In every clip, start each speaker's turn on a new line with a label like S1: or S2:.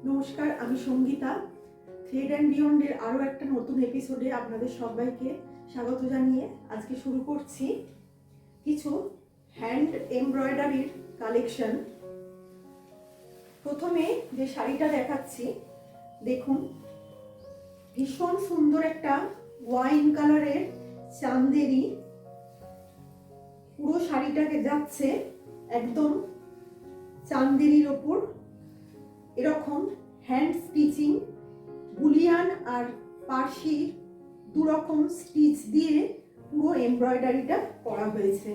S1: নমস্কার, আমি Sangeeta. Thread and বিয়ন্ডের আরও একটা নতুন এপিসোডে আপনাদের সবাইকে স্বাগত জানিয়ে আজকে শুরু করছি কিছু হ্যান্ড এমব্রয়ডারির কালেকশন। প্রথমে যে শাড়িটা দেখাচ্ছি, দেখুন, ভীষণ সুন্দর একটা ওয়াইন কালারের চান্দেরি। পুরো শাড়িটাকে যাচ্ছে একদম চান্দেরির ওপর এরকম হ্যান্ড স্টিচিং, বুলিয়ান আর পার্সি দুরকম স্টিচ দিয়ে পুরো এমব্রয়ডারিটা করা হয়েছে।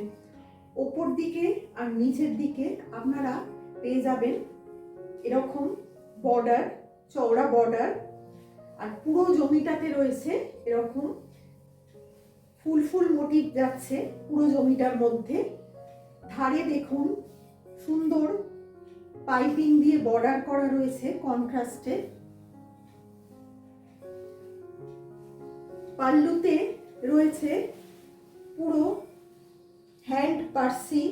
S1: ওপর দিকে আর নিচের দিকে আপনারা পেয়ে যাবেন এরকম বর্ডার, চওড়া বর্ডার, আর পুরো জমিটাতে রয়েছে এরকম ফুল ফুল মোটিভ যাচ্ছে পুরো জমিটার মধ্যে। ধারে দেখুন সুন্দর পাইপিং দিয়ে বর্ডার করা রয়েছে কন্ট্রাস্টে। পাল্লুতে রয়েছে পুরো হ্যান্ড পার্সি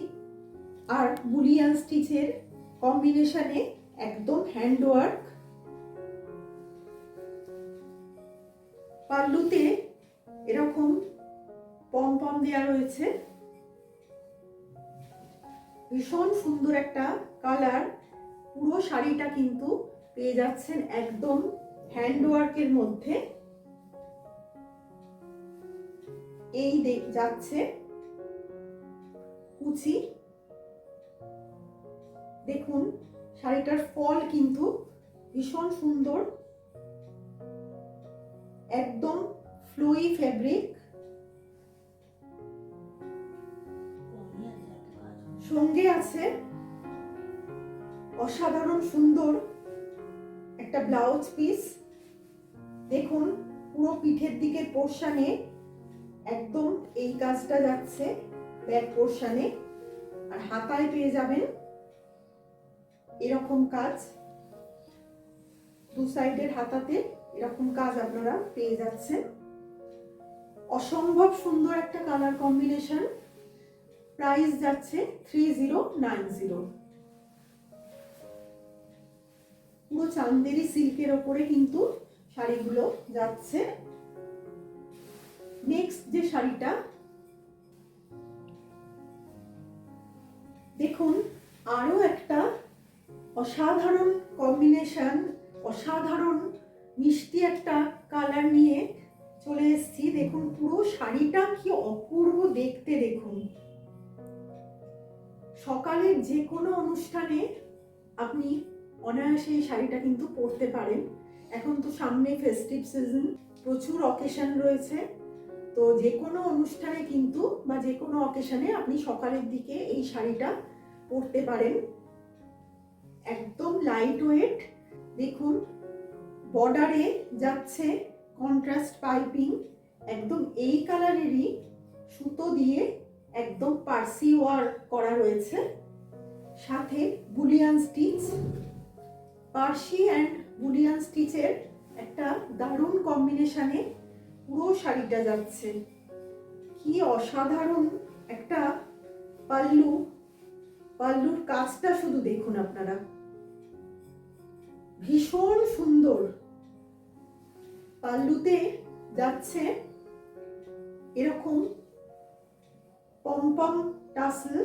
S1: আর বুলিয়ান স্টিচের কম্বিনেশনে একদম হ্যান্ড ওয়ার্ক। পাল্লুতে এরকম পম পম দেওয়া রয়েছে, ভীষণ সুন্দর একটা কালার। পুরো শাড়িটা কিন্তু পেয়ে যাচ্ছেন একদম হ্যান্ড ওয়ার্কের মধ্যে। এই যাচ্ছে কুচি, দেখুন শাড়িটার ফল কিন্তু ভীষণ সুন্দর, একদম ফ্লোই ফেব্রিক। সঙ্গে আছে অসাধারণ সুন্দর একটা ব্লাউজ পিস। দেখুন পুরো পিঠের দিকের পোরশনে একদম এই কাজটা যাচ্ছে ব্যাক পোরশনে, আর হাতায় পেয়ে যাবেন এরকম কাজ। দু সাইডের হাতাতে এরকম কাজ আপনারা পেয়ে যাচ্ছেন। অসম্ভব সুন্দর একটা কালার কম্বিনেশন। প্রাইস যাচ্ছে 3090। পুরো চান্দেরি সিল্কের ওপরে কিন্তু শাড়িগুলো যাচ্ছে। নেক্সট যে শাড়িটা দেখুন, আরো একটা অসাধারণ কম্বিনেশন, অসাধারণ মিষ্টি একটা কালার নিয়ে চলে এসেছি। দেখুন পুরো শাড়িটা কি অপূর্ব দেখতে। দেখুন সকালের যে কোনো অনুষ্ঠানে আপনি অনায়াসে এই শাড়িটা কিন্তু পরতে পারেন। এখন তো সামনে ফেস্টিভ সিজন, প্রচুর অকেশন রয়েছে, তো যে কোনো অনুষ্ঠানে কিন্তু বা যে কোনো অকেশনে আপনি সকালের দিকে এই শাড়িটা পরতে পারেন। একদম লাইট ওয়েট। দেখুন বর্ডারে যাচ্ছে কন্ট্রাস্ট পাইপিং, একদম এই কালারেরই সুতো দিয়ে একদম পার্সি ওয়ার্ক করা রয়েছে, সাথে বুলিয়ান স্টিচ। পার্সি অ্যান্ড বুলিয়ান স্টিচের একটা দারুণ কম্বিনেশনে পুরো শাড়িটা যাচ্ছে। কি অসাধারণ একটা পাল্লু, পাল্লুর কাজটা শুধু দেখুন আপনারা, ভীষণ সুন্দর। পাল্লুতে যাচ্ছে এরকম পমপম টাসেল,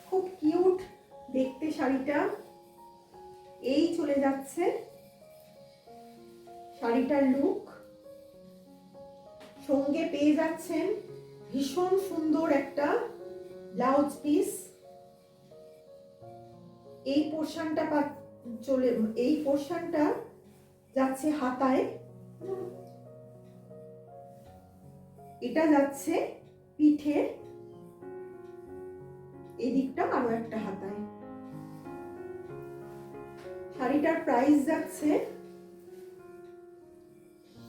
S1: খুব কিউট দেখতে শাড়িটা। এই চলে যাচ্ছে শাড়িটার লুক। সঙ্গে পেয়ে যাচ্ছেন ভীষণ সুন্দর একটা ব্লাউজ পিস। এই পোরশনটা যাচ্ছে হাতায়, এটা যাচ্ছে পিঠে, এদিকটা আরো একটা হাতায়। শাড়িটার প্রাইস যাচ্ছে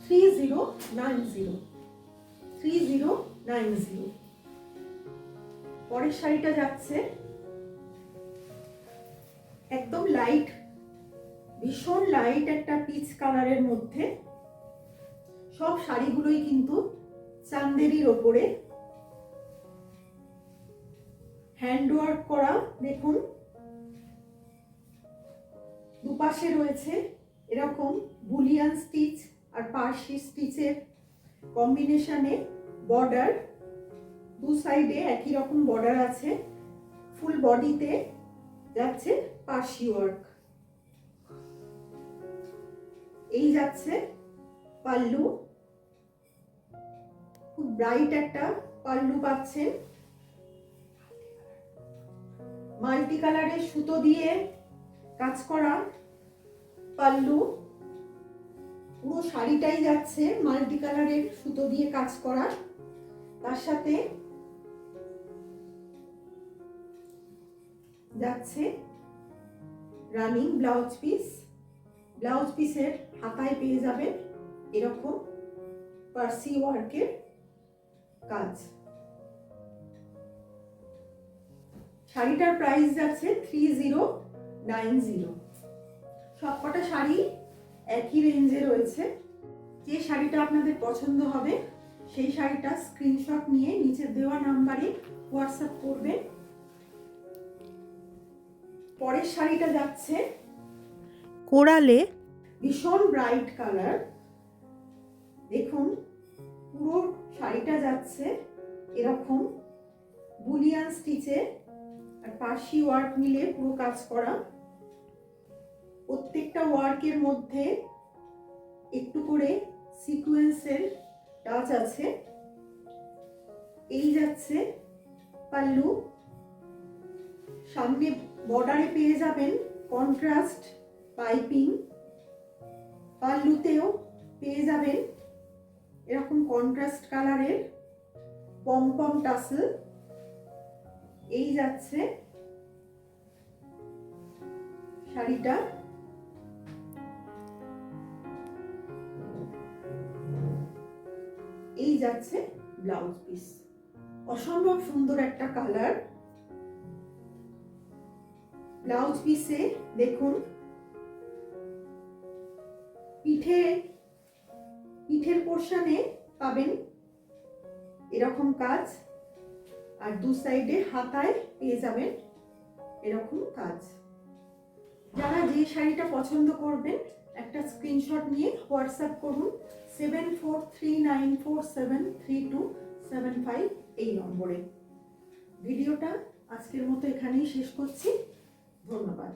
S1: 3090। পরের শাড়িটা যাচ্ছে একদম লাইট, ভীষণ লাইট একটা পিচ কালারের মধ্যে। সব শাড়িগুলোই কিন্তু চান্দেরির ওপরে হ্যান্ড ওয়ার্ক করা। দেখুন দুপাশে রয়েছে এরকম বুলিয়ান স্টিচ আর পার্সি স্টিচের কম্বিনেশনে বর্ডার, দু সাইডে একই রকম বর্ডার আছে। ফুল বডিতে যাচ্ছে পার্সি ওয়ার্ক। এই যাচ্ছে পাল্লু, খুব ব্রাইট একটা পাল্লু পাচ্ছেন। মাল্টি কালারের সুতো দিয়ে কাজ করা পাল্লু, পুরো শাড়িটাই যাচ্ছে মাল্টি কালারের সুতো দিয়ে কাজ করা। তার সাথে যাচ্ছে রানিং ব্লাউজ পিস। ব্লাউজ পিসের হাতায় পেয়ে যাবেন এরকম পার্সি ওয়ার্কের কাজ। শাড়িটার প্রাইস যাচ্ছে 3090। সবকটা শাড়ি একই রেঞ্জে রয়েছে। যে শাড়িটা আপনাদের পছন্দ হবে সেই শাড়িটা স্ক্রিনশট নিয়ে নিচে দেওয়া নাম্বারে হোয়াটসঅ্যাপ করবেন। পরের শাড়িটা যাচ্ছে কোরালে, ভীষণ ব্রাইট কালার। দেখুন পুরো শাড়িটা যাচ্ছে এরকম বুলিয়ান স্টিচে আর পার্সি ওয়ার্ক মিলে পুরো কাজ করা। প্রত্যেকটা ওয়ার্কের মধ্যে একটু করে সিকোয়েন্সের টাচ আছে। এই যাচ্ছে পাল্লু, সামনে বর্ডারে পেয়ে যাবেন কন্ট্রাস্ট পাইপিং, পাল্লুতেও পেয়ে যাবেন এরকম কন্ট্রাস্ট কালারের পমপম টাসেল। এই যাচ্ছে শাড়িটা। এই যাচ্ছে ব্লাউজ পিস। অসম্ভব সুন্দর একটা কালার। ব্লাউজ পিসে দেখুন পিঠের পোর্শনে পাবেন এরকম কাজ, আর দু সাইডে হাতায় পেয়ে যাবেন এরকম কাজ। যারা যে শাড়িটা পছন্দ করবেন একটা স্ক্রিনশট নিয়ে হোয়াটসঅ্যাপ করুন 7439473275 এই নম্বরে। ভিডিওটা আজকের মতো এখানেই শেষ করছি। ধন্যবাদ।